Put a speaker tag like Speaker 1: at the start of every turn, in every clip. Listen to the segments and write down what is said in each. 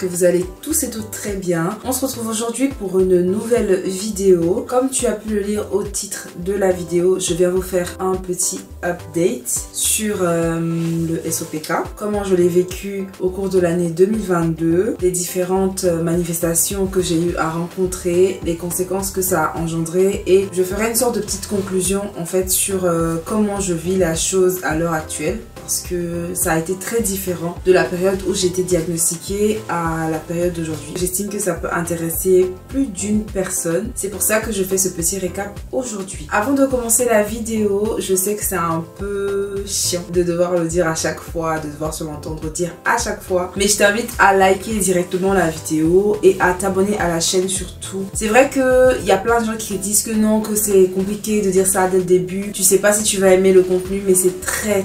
Speaker 1: que vous allez tous et toutes très bien. On se retrouve aujourd'hui pour une nouvelle vidéo. Comme tu as pu le lire au titre de la vidéo, je viens vous faire un petit update sur le SOPK. Comment je l'ai vécu au cours de l'année 2022, les différentes manifestations que j'ai eu à rencontrer, les conséquences que ça a engendré, et je ferai une sorte de petite conclusion en fait sur comment je vis la chose à l'heure actuelle. Parce que ça a été très différent de la période où j'ai été diagnostiquée à la période d'aujourd'hui. J'estime que ça peut intéresser plus d'une personne. C'est pour ça que je fais ce petit récap aujourd'hui. Avant de commencer la vidéo, je sais que c'est un peu chiant de devoir le dire à chaque fois, de devoir se l'entendre dire à chaque fois. Mais je t'invite à liker directement la vidéo et à t'abonner à la chaîne surtout. C'est vrai qu'il y a plein de gens qui disent que non, que c'est compliqué de dire ça dès le début. Tu sais pas si tu vas aimer le contenu, mais c'est très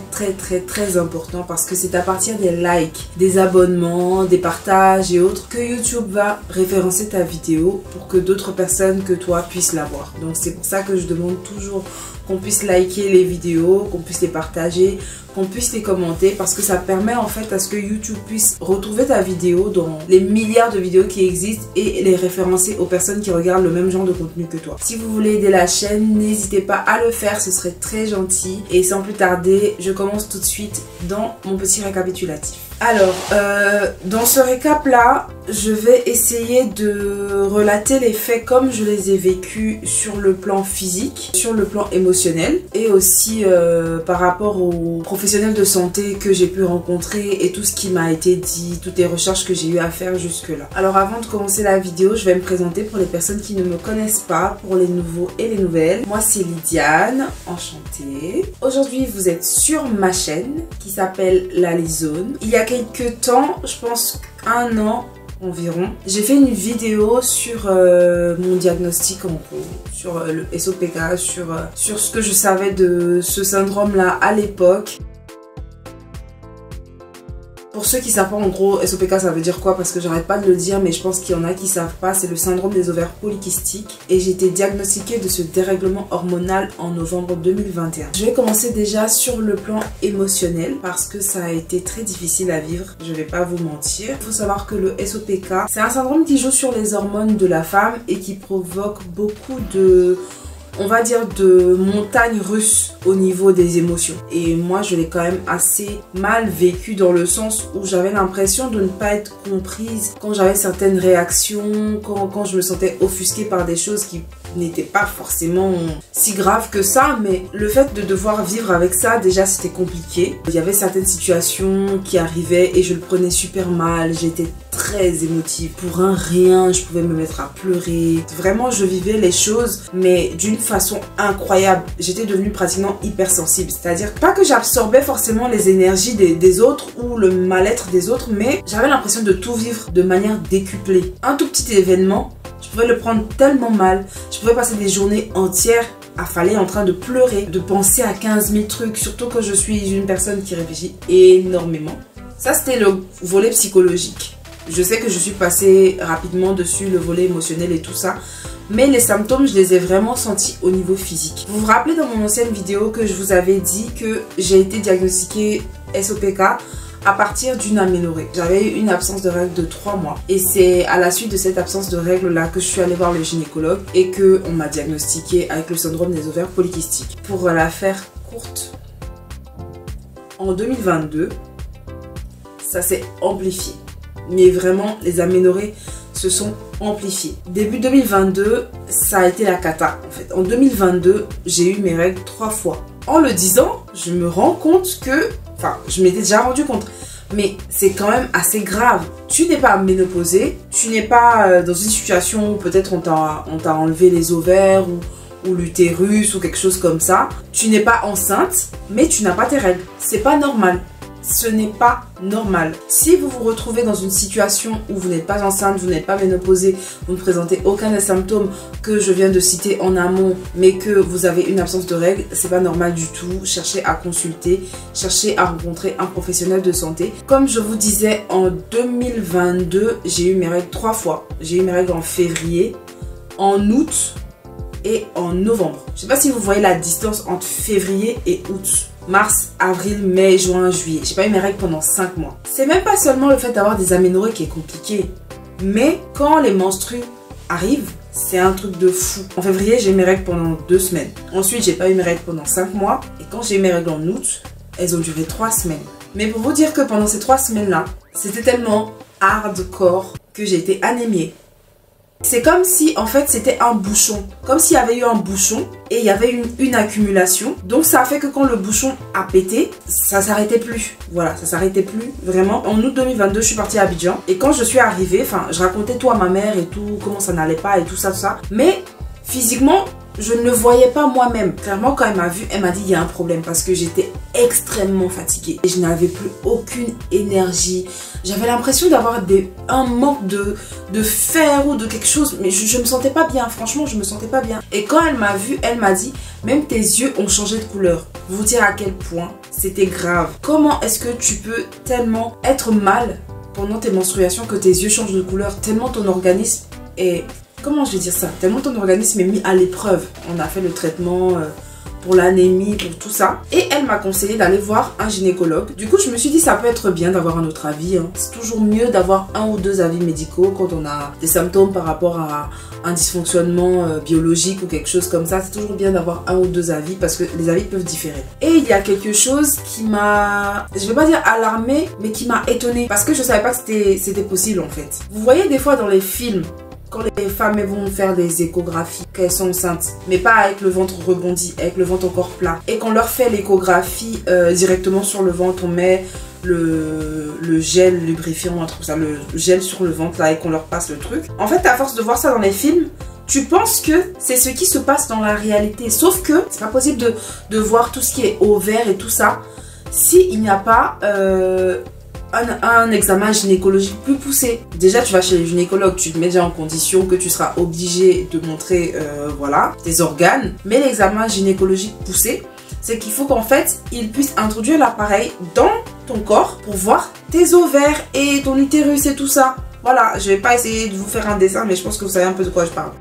Speaker 1: important parce que c'est à partir des likes, des abonnements, des partages et autres que YouTube va référencer ta vidéo pour que d'autres personnes que toi puissent la voir. Donc c'est pour ça que je demande toujours qu'on puisse liker les vidéos, qu'on puisse les partager, qu'on puisse les commenter, parce que ça permet en fait à ce que YouTube puisse retrouver ta vidéo dans les milliards de vidéos qui existent et les référencer aux personnes qui regardent le même genre de contenu que toi. Si vous voulez aider la chaîne, n'hésitez pas à le faire, ce serait très gentil. Et sans plus tarder, je commence tout de suite dans mon petit récapitulatif. Alors, dans ce récap là, je vais essayer de relater les faits comme je les ai vécus sur le plan physique, sur le plan émotionnel et aussi par rapport aux professionnels de santé que j'ai pu rencontrer et tout ce qui m'a été dit, toutes les recherches que j'ai eu à faire jusque là. Alors avant de commencer la vidéo, je vais me présenter pour les personnes qui ne me connaissent pas, pour les nouveaux et les nouvelles. Moi c'est Lydiane, enchantée. Aujourd'hui vous êtes sur ma chaîne qui s'appelle La Lizone. Il y a quelques temps, je pense un an environ, j'ai fait une vidéo sur mon diagnostic en gros, sur le SOPK, sur ce que je savais de ce syndrome là à l'époque. Pour ceux qui savent pas en gros SOPK ça veut dire quoi, parce que j'arrête pas de le dire mais je pense qu'il y en a qui savent pas, c'est le syndrome des ovaires polykystiques et j'ai été diagnostiquée de ce dérèglement hormonal en novembre 2021. Je vais commencer déjà sur le plan émotionnel parce que ça a été très difficile à vivre, je vais pas vous mentir. Il faut savoir que le SOPK c'est un syndrome qui joue sur les hormones de la femme et qui provoque beaucoup de, on va dire, de montagnes russes au niveau des émotions. Et moi je l'ai quand même assez mal vécu dans le sens où j'avais l'impression de ne pas être comprise quand j'avais certaines réactions, quand je me sentais offusquée par des choses qui n'étaient pas forcément si graves que ça, mais le fait de devoir vivre avec ça, déjà c'était compliqué. Il y avait certaines situations qui arrivaient et je le prenais super mal, j'étais très émotive. Pour un rien, je pouvais me mettre à pleurer. Vraiment, je vivais les choses, mais d'une façon incroyable. J'étais devenue pratiquement hypersensible. C'est-à-dire, pas que j'absorbais forcément les énergies des autres ou le mal-être des autres, mais j'avais l'impression de tout vivre de manière décuplée. Un tout petit événement, je pouvais le prendre tellement mal. Je pouvais passer des journées entières affalée en train de pleurer, de penser à 15 000 trucs, surtout que je suis une personne qui réfléchit énormément. Ça, c'était le volet psychologique. Je sais que je suis passée rapidement dessus, le volet émotionnel et tout ça. Mais les symptômes, je les ai vraiment sentis au niveau physique. Vous vous rappelez dans mon ancienne vidéo que je vous avais dit que j'ai été diagnostiquée SOPK à partir d'une aménorrhée. J'avais eu une absence de règles de 3 mois. Et c'est à la suite de cette absence de règles là que je suis allée voir le gynécologue et qu'on m'a diagnostiquée avec le syndrome des ovaires polykystiques. Pour la faire courte, en 2022, ça s'est amplifié. Mais vraiment, les aménorrhées se sont amplifiées. Début 2022, ça a été la cata. En fait, en 2022, j'ai eu mes règles 3 fois. En le disant, je me rends compte que, enfin, je m'étais déjà rendu compte, mais c'est quand même assez grave. Tu n'es pas ménopausée, tu n'es pas dans une situation où peut-être on t'a enlevé les ovaires ou l'utérus ou quelque chose comme ça. Tu n'es pas enceinte, mais tu n'as pas tes règles. C'est pas normal. Ce n'est pas normal. Si vous vous retrouvez dans une situation où vous n'êtes pas enceinte, vous n'êtes pas ménopausée, vous ne présentez aucun des symptômes que je viens de citer en amont, mais que vous avez une absence de règles, c'est pas normal du tout. Cherchez à consulter, cherchez à rencontrer un professionnel de santé. Comme je vous disais, en 2022, j'ai eu mes règles 3 fois. J'ai eu mes règles en février, en août et en novembre. Je sais pas si vous voyez la distance entre février et août. Mars, avril, mai, juin, juillet. J'ai pas eu mes règles pendant 5 mois. C'est même pas seulement le fait d'avoir des aménorrhées qui est compliqué. Mais quand les menstrues arrivent, c'est un truc de fou. En février, j'ai eu mes règles pendant 2 semaines. Ensuite, j'ai pas eu mes règles pendant 5 mois. Et quand j'ai eu mes règles en août, elles ont duré 3 semaines. Mais pour vous dire que pendant ces 3 semaines-là, c'était tellement hardcore que j'ai été anémiée. C'est comme si en fait c'était un bouchon. Comme s'il y avait eu un bouchon et il y avait une accumulation. Donc ça a fait que quand le bouchon a pété, ça s'arrêtait plus. Voilà, ça s'arrêtait plus vraiment. En août 2022, je suis partie à Abidjan. Et quand je suis arrivée, enfin je racontais tout à ma mère et tout, comment ça n'allait pas et tout ça, tout ça. Mais physiquement, je ne le voyais pas moi-même. Clairement, quand elle m'a vue, elle m'a dit il y a un problème parce que j'étais extrêmement fatiguée. Et je n'avais plus aucune énergie. J'avais l'impression d'avoir un manque de fer ou de quelque chose. Mais je me sentais pas bien. Franchement, je me sentais pas bien. Et quand elle m'a vue, elle m'a dit même tes yeux ont changé de couleur. Vous dire à quel point c'était grave. Comment est-ce que tu peux tellement être mal pendant tes menstruations que tes yeux changent de couleur? Tellement ton organisme est... Comment je vais dire ça? Tellement ton organisme est mis à l'épreuve. On a fait le traitement pour l'anémie, pour tout ça. Et elle m'a conseillé d'aller voir un gynécologue. Du coup, je me suis dit ça peut être bien d'avoir un autre avis. Hein. C'est toujours mieux d'avoir 1 ou 2 avis médicaux quand on a des symptômes par rapport à un dysfonctionnement biologique ou quelque chose comme ça. C'est toujours bien d'avoir 1 ou 2 avis parce que les avis peuvent différer. Et il y a quelque chose qui m'a, je vais pas dire alarmée, mais qui m'a étonnée parce que je savais pas que c'était possible en fait. Vous voyez des fois dans les films, quand les femmes vont faire des échographies, qu'elles sont enceintes, mais pas avec le ventre rebondi, avec le ventre encore plat, et qu'on leur fait l'échographie directement sur le ventre, on met le gel lubrifiant, un truc ça, le gel sur le ventre là, et qu'on leur passe le truc. En fait, à force de voir ça dans les films, tu penses que c'est ce qui se passe dans la réalité. Sauf que c'est pas possible de voir tout ce qui est ovaire et tout ça s'il n'y a pas... un examen gynécologique plus poussé. Déjà, tu vas chez le gynécologue, tu te mets déjà en condition que tu seras obligé de montrer voilà, tes organes. Mais l'examen gynécologique poussé, c'est qu'il faut qu'en fait, il puisse introduire l'appareil dans ton corps pour voir tes ovaires et ton utérus et tout ça. Voilà, je vais pas essayer de vous faire un dessin, mais je pense que vous savez un peu de quoi je parle.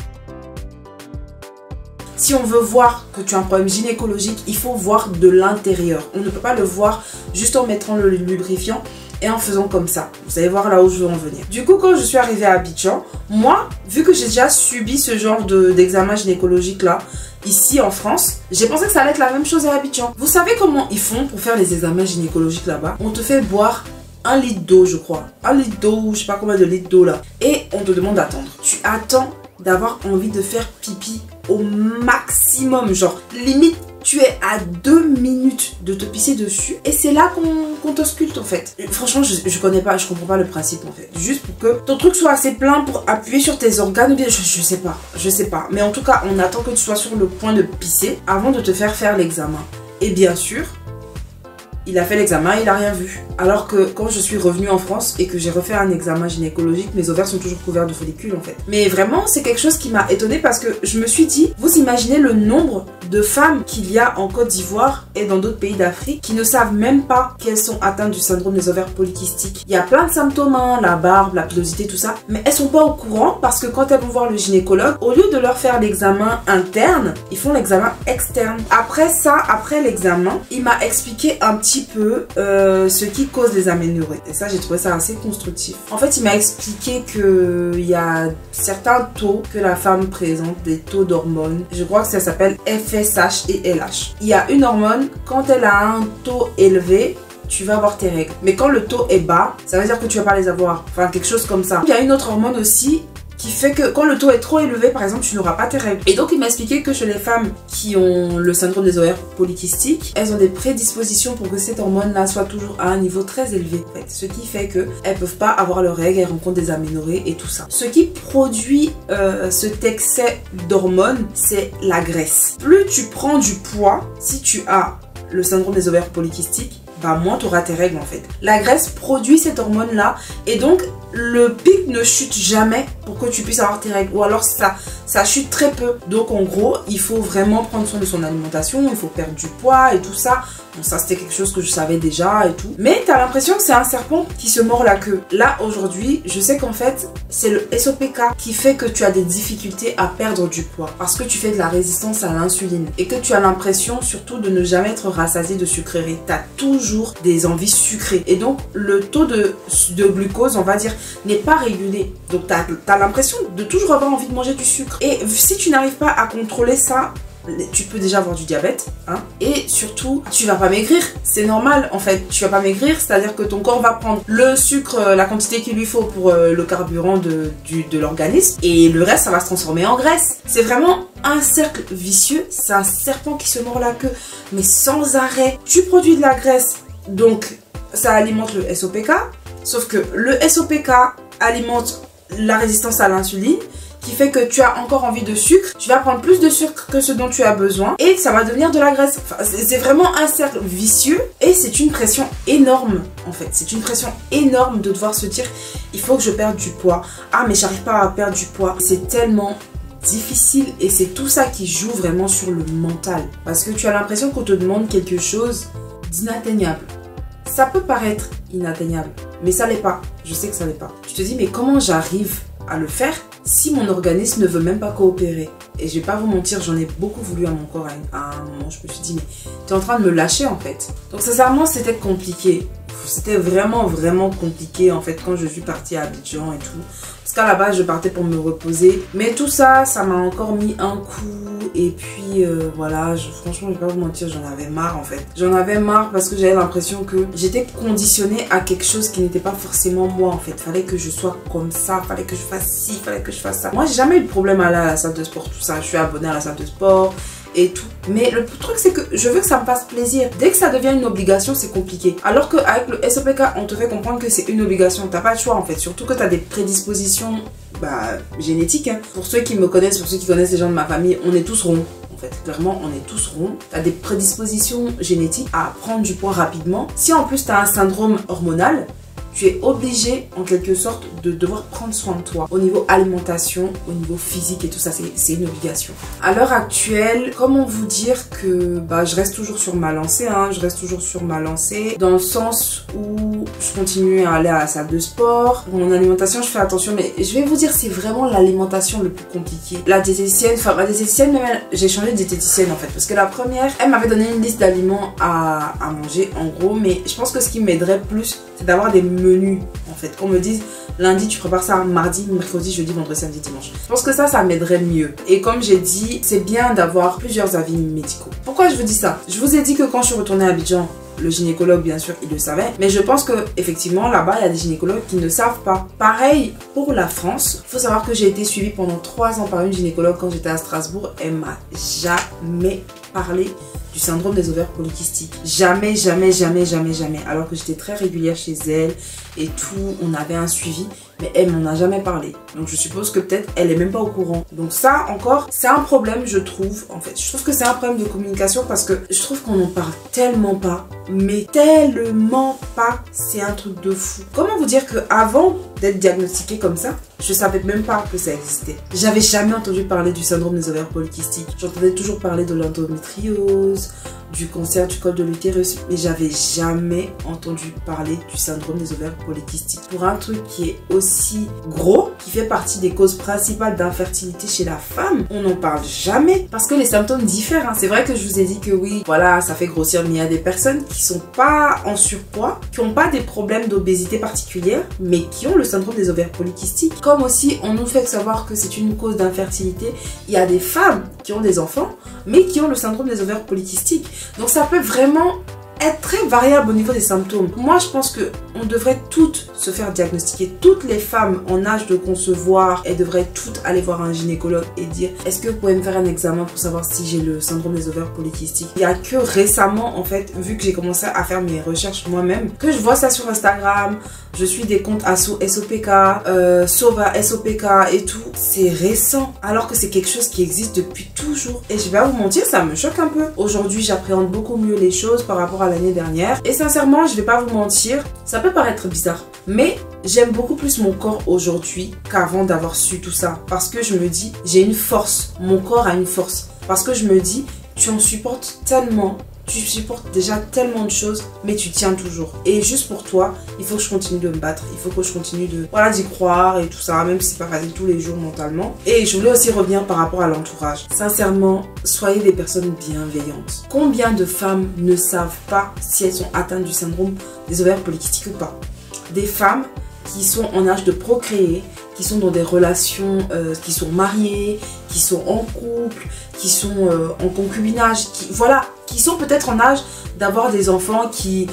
Speaker 1: Si on veut voir que tu as un problème gynécologique, il faut voir de l'intérieur. On ne peut pas le voir juste en mettant le lubrifiant et en faisant comme ça. Vous allez voir là où je veux en venir. Du coup, quand je suis arrivée à Abidjan, moi, vu que j'ai déjà subi ce genre d'examen gynécologique là, ici en France, j'ai pensé que ça allait être la même chose à Abidjan. Vous savez comment ils font pour faire les examens gynécologiques là-bas? On te fait boire 1 litre d'eau, je crois. 1 litre d'eau, je sais pas combien de litres d'eau là. Et on te demande d'attendre. Tu attends d'avoir envie de faire pipi au maximum. Genre, limite, tu es à 2 minutes de te pisser dessus. Et c'est là qu'on te sculpte en fait. Franchement, je connais pas, je comprends pas le principe en fait. Juste pour que ton truc soit assez plein pour appuyer sur tes organes. Je sais pas. Mais en tout cas, on attend que tu sois sur le point de pisser avant de te faire l'examen. Et bien sûr, il a fait l'examen, il n'a rien vu. Alors que quand je suis revenue en France et que j'ai refait un examen gynécologique, mes ovaires sont toujours couverts de follicules en fait. Mais vraiment, c'est quelque chose qui m'a étonnée parce que je me suis dit, vous imaginez le nombre de femmes qu'il y a en Côte d'Ivoire et dans d'autres pays d'Afrique qui ne savent même pas qu'elles sont atteintes du syndrome des ovaires polykystiques. Il y a plein de symptômes, hein, la barbe, la pilosité, tout ça. Mais elles sont pas au courant parce que quand elles vont voir le gynécologue, au lieu de leur faire l'examen interne, ils font l'examen externe. Après ça, après l'examen, il m'a expliqué un petit peu ce qui cause les aménorrhées. Et ça, j'ai trouvé ça assez constructif. En fait, il m'a expliqué qu'il y a certains taux que la femme présente, des taux d'hormones. Je crois que ça s'appelle FSH et LH. Il y a une hormone, quand elle a un taux élevé, tu vas avoir tes règles. Mais quand le taux est bas, ça veut dire que tu vas pas les avoir. Enfin, quelque chose comme ça. Il y a une autre hormone aussi qui fait que quand le taux est trop élevé, par exemple, tu n'auras pas tes règles. Et donc, il m'a expliqué que chez les femmes qui ont le syndrome des ovaires polykystiques, elles ont des prédispositions pour que cette hormone-là soit toujours à un niveau très élevé. En fait. Ce qui fait qu'elles ne peuvent pas avoir leurs règles, elles rencontrent des aménorrhées et tout ça. Ce qui produit cet excès d'hormones, c'est la graisse. Plus tu prends du poids, si tu as le syndrome des ovaires polykystiques, bah moins tu auras tes règles en fait. La graisse produit cette hormone là et donc le pic ne chute jamais pour que tu puisses avoir tes règles ou alors ça chute très peu. Donc en gros, il faut vraiment prendre soin de son alimentation, il faut perdre du poids et tout ça. Bon, ça c'était quelque chose que je savais déjà et tout. Mais t'as l'impression que c'est un serpent qui se mord la queue. Là aujourd'hui, je sais qu'en fait, c'est le SOPK qui fait que tu as des difficultés à perdre du poids. Parce que tu fais de la résistance à l'insuline. Et que tu as l'impression surtout de ne jamais être rassasié de sucreries. T'as toujours des envies sucrées. Et donc le taux de glucose, on va dire, n'est pas régulé. Donc t'as l'impression de toujours avoir envie de manger du sucre. Et si tu n'arrives pas à contrôler ça, tu peux déjà avoir du diabète, hein, et surtout tu vas pas maigrir, c'est normal en fait, tu vas pas maigrir, c'est à dire que ton corps va prendre le sucre, la quantité qu'il lui faut pour le carburant de l'organisme, et le reste ça va se transformer en graisse. C'est vraiment un cercle vicieux, c'est un serpent qui se mord la queue mais sans arrêt. Tu produis de la graisse, donc ça alimente le SOPK, sauf que le SOPK alimente la résistance à l'insuline, qui fait que tu as encore envie de sucre, tu vas prendre plus de sucre que ce dont tu as besoin et ça va devenir de la graisse. Enfin, c'est vraiment un cercle vicieux et c'est une pression énorme en fait. C'est une pression énorme de devoir se dire il faut que je perde du poids. Ah mais j'arrive pas à perdre du poids. C'est tellement difficile et c'est tout ça qui joue vraiment sur le mental. Parce que tu as l'impression qu'on te demande quelque chose d'inatteignable. Ça peut paraître inatteignable, mais ça l'est pas. Je sais que ça l'est pas. Tu te dis mais comment j'arrive à le faire si mon organisme ne veut même pas coopérer? Et je vais pas vous mentir, j'en ai beaucoup voulu à mon corps à un moment. Je me suis dit mais tu es en train de me lâcher en fait. Donc sincèrement c'était compliqué. C'était vraiment compliqué en fait quand je suis partie à Abidjan et tout. Parce qu'à la base je partais pour me reposer. Mais tout ça, ça m'a encore mis un coup. Et puis voilà, franchement je vais pas vous mentir, j'en avais marre en fait. J'en avais marre parce que j'avais l'impression que j'étais conditionnée à quelque chose qui n'était pas forcément moi en fait. Fallait que je sois comme ça, fallait que je fasse ci, fallait que je fasse ça. Moi j'ai jamais eu de problème à aller à la salle de sport, tout ça. Je suis abonnée à la salle de sport et tout. Mais le truc c'est que je veux que ça me fasse plaisir. Dès que ça devient une obligation, c'est compliqué. Alors qu'avec le SOPK, on te fait comprendre que c'est une obligation. T'as pas le choix en fait. Surtout que t'as des prédispositions génétiques. Hein. Pour ceux qui me connaissent, pour ceux qui connaissent les gens de ma famille, on est tous ronds. En fait, clairement, on est tous ronds. Tu as des prédispositions génétiques à prendre du poids rapidement. Si en plus tu as un syndrome hormonal, tu es obligé en quelque sorte de devoir prendre soin de toi au niveau alimentation, au niveau physique et tout ça, c'est une obligation. À l'heure actuelle, comment vous dire que je reste toujours sur ma lancée, hein, je reste toujours sur ma lancée dans le sens où je continue à aller à la salle de sport. Mon alimentation, je fais attention, mais je vais vous dire, c'est vraiment l'alimentation le plus compliqué. La diététicienne, même j'ai changé de diététicienne en fait, parce que la première, elle m'avait donné une liste d'aliments à manger en gros, mais je pense que ce qui m'aiderait plus, c'est d'avoir des menus en fait, qu'on me dise lundi tu prépares ça, mardi, mercredi, jeudi, vendredi, samedi, dimanche. Je pense que ça m'aiderait mieux. Et comme j'ai dit, c'est bien d'avoir plusieurs avis médicaux. Pourquoi je vous dis ça? Je vous ai dit que quand je suis retournée à Abidjan, le gynécologue bien sûr il le savait, mais je pense que effectivement là-bas il y a des gynécologues qui ne savent pas. Pareil pour la France, il faut savoir que j'ai été suivie pendant 3 ans par une gynécologue quand j'étais à Strasbourg. Elle m'a jamais parlé du syndrome des ovaires polykystiques. Jamais. Alors que j'étais très régulière chez elle et tout, on avait un suivi, mais elle m'en a jamais parlé. Donc je suppose que peut-être elle est même pas au courant. Donc ça encore, c'est un problème je trouve en fait. Je trouve que c'est un problème de communication parce que je trouve qu'on n'en parle tellement pas. Mais tellement pas, c'est un truc de fou. Comment vous dire que avant d'être diagnostiquée comme ça, je savais même pas que ça existait. J'avais jamais entendu parler du syndrome des ovaires polykystiques. J'entendais toujours parler de l'endométriose, du cancer du col de l'utérus, mais j'avais jamais entendu parler du syndrome des ovaires polykystiques. Pour un truc qui est aussi gros, qui fait partie des causes principales d'infertilité chez la femme, on n'en parle jamais parce que les symptômes diffèrent. Hein. C'est vrai que je vous ai dit que oui, voilà, ça fait grossir, mais il y a des personnes qui sont pas en surpoids, qui n'ont pas des problèmes d'obésité particulière, mais qui ont le syndrome des ovaires polykystiques. Comme aussi, on nous fait savoir que c'est une cause d'infertilité. Il y a des femmes qui ont des enfants, mais qui ont le syndrome des ovaires polykystiques. Donc ça peut vraiment être très variable au niveau des symptômes. Moi, je pense qu'on devrait toutes se faire diagnostiquer. Toutes les femmes en âge de concevoir, elles devraient toutes aller voir un gynécologue et dire est-ce que vous pouvez me faire un examen pour savoir si j'ai le syndrome des ovaires polykystiques. Il n'y a que récemment, en fait, vu que j'ai commencé à faire mes recherches moi-même, que je vois ça sur Instagram. Je suis des comptes SOPK, Sova SOPK et tout. C'est récent, alors que c'est quelque chose qui existe depuis toujours. Et je vais pas vous mentir, ça me choque un peu. Aujourd'hui, j'appréhende beaucoup mieux les choses par rapport à l'année dernière. Et sincèrement, je vais pas vous mentir, ça peut paraître bizarre, mais j'aime beaucoup plus mon corps aujourd'hui qu'avant d'avoir su tout ça. Parce que je me dis, j'ai une force. Mon corps a une force. Parce que je me dis, tu en supportes tellement. Tu supportes déjà tellement de choses, mais tu tiens toujours. Et juste pour toi, il faut que je continue de me battre. Il faut que je continue de, voilà, d'y croire et tout ça, même si c'est pas facile tous les jours mentalement. Et je voulais aussi revenir par rapport à l'entourage. Sincèrement, soyez des personnes bienveillantes. Combien de femmes ne savent pas si elles sont atteintes du syndrome des ovaires polykystiques ou pas? Des femmes qui sont en âge de procréer, qui sont dans des relations, qui sont mariées, qui sont en couple, qui sont en concubinage, qui sont peut-être en âge d'avoir des enfants, qui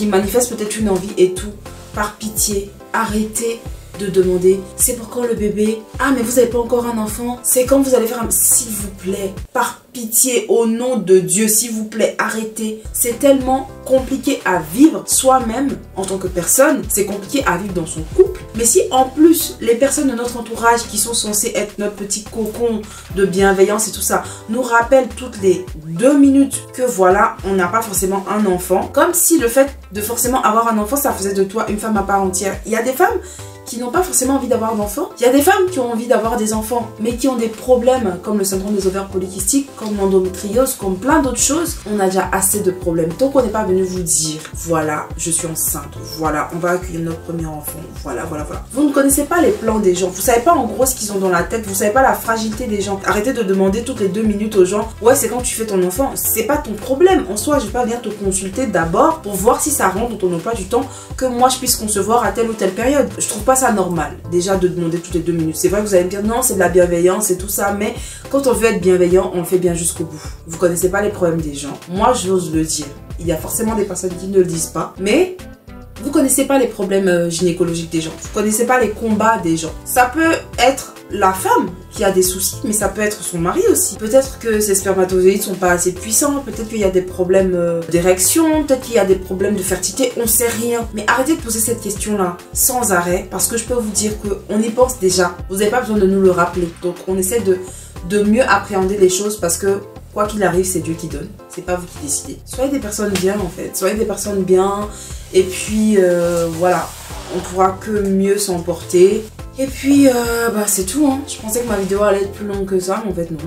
Speaker 1: manifestent peut-être une envie et tout. Par pitié, arrêtez de demander c'est pour quand le bébé? Ah mais vous n'avez pas encore un enfant? C'est quand vous allez faire un... S'il vous plaît, par pitié, au nom de Dieu, s'il vous plaît, arrêtez. C'est tellement compliqué à vivre soi-même en tant que personne. C'est compliqué à vivre dans son couple. Mais si en plus les personnes de notre entourage qui sont censées être notre petit cocon de bienveillance et tout ça nous rappellent toutes les 2 minutes que voilà, on n'a pas forcément un enfant, comme si le fait de forcément avoir un enfant ça faisait de toi une femme à part entière. Il y a des femmes qui n'ont pas forcément envie d'avoir d'enfants. Il y a des femmes qui ont envie d'avoir des enfants, mais qui ont des problèmes comme le syndrome des ovaires polykystiques, comme l'endométriose, comme plein d'autres choses. On a déjà assez de problèmes. Tant qu'on n'est pas venu vous dire, voilà, je suis enceinte, voilà, on va accueillir notre premier enfant, voilà. Vous ne connaissez pas les plans des gens, vous savez pas en gros ce qu'ils ont dans la tête, vous savez pas la fragilité des gens. Arrêtez de demander toutes les 2 minutes aux gens, ouais, c'est quand tu fais ton enfant. C'est pas ton problème. En soi, je vais pas venir te consulter d'abord pour voir si ça rentre dans ton emploi du temps que moi je puisse concevoir à telle ou telle période. Je trouve pas ça normal déjà de demander toutes les 2 minutes. C'est vrai que vous allez me dire non, c'est de la bienveillance et tout ça, mais quand on veut être bienveillant, on le fait bien jusqu'au bout. Vous connaissez pas les problèmes des gens. Moi, j'ose le dire. Il y a forcément des personnes qui ne le disent pas, mais vous connaissez pas les problèmes gynécologiques des gens. Vous connaissez pas les combats des gens. Ça peut être la femme qui a des soucis, mais ça peut être son mari aussi. Peut-être que ses spermatozoïdes sont pas assez puissants, peut-être qu'il y a des problèmes d'érection, peut-être qu'il y a des problèmes de fertilité, on sait rien. Mais arrêtez de poser cette question-là sans arrêt, parce que je peux vous dire qu'on y pense déjà. Vous n'avez pas besoin de nous le rappeler. Donc on essaie de mieux appréhender les choses parce que quoi qu'il arrive, c'est Dieu qui donne. C'est pas vous qui décidez. Soyez des personnes bien en fait. Soyez des personnes bien. Et puis voilà, on pourra que mieux s'emporter. Et puis c'est tout hein. Je pensais que ma vidéo allait être plus longue que ça, mais en fait non.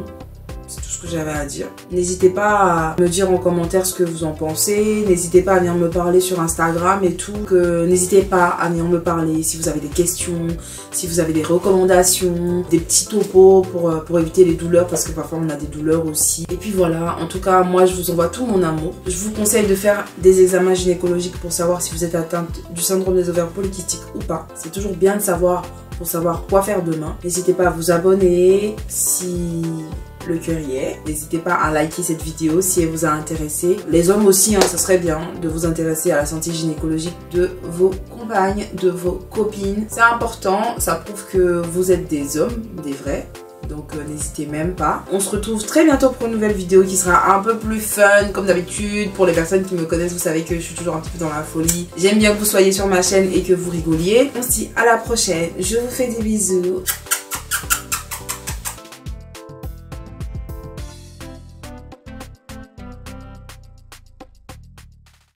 Speaker 1: C'est tout ce que j'avais à dire. N'hésitez pas à me dire en commentaire ce que vous en pensez. N'hésitez pas à venir me parler sur Instagram et tout. N'hésitez pas à venir me parler si vous avez des questions, si vous avez des recommandations, des petits topos pour éviter les douleurs parce que parfois on a des douleurs aussi. Et puis voilà, en tout cas moi je vous envoie tout mon amour. Je vous conseille de faire des examens gynécologiques pour savoir si vous êtes atteinte du syndrome des ovaires polykystiques ou pas. C'est toujours bien de savoir pour savoir quoi faire demain. N'hésitez pas à vous abonner si le cœur y est. N'hésitez pas à liker cette vidéo si elle vous a intéressé. Les hommes aussi, hein, ça serait bien de vous intéresser à la santé gynécologique de vos compagnes, de vos copines. C'est important, ça prouve que vous êtes des hommes, des vrais. Donc n'hésitez même pas. On se retrouve très bientôt pour une nouvelle vidéo qui sera un peu plus fun comme d'habitude. Pour les personnes qui me connaissent, vous savez que je suis toujours un petit peu dans la folie. J'aime bien que vous soyez sur ma chaîne et que vous rigoliez. On se dit à la prochaine. Je vous fais des bisous.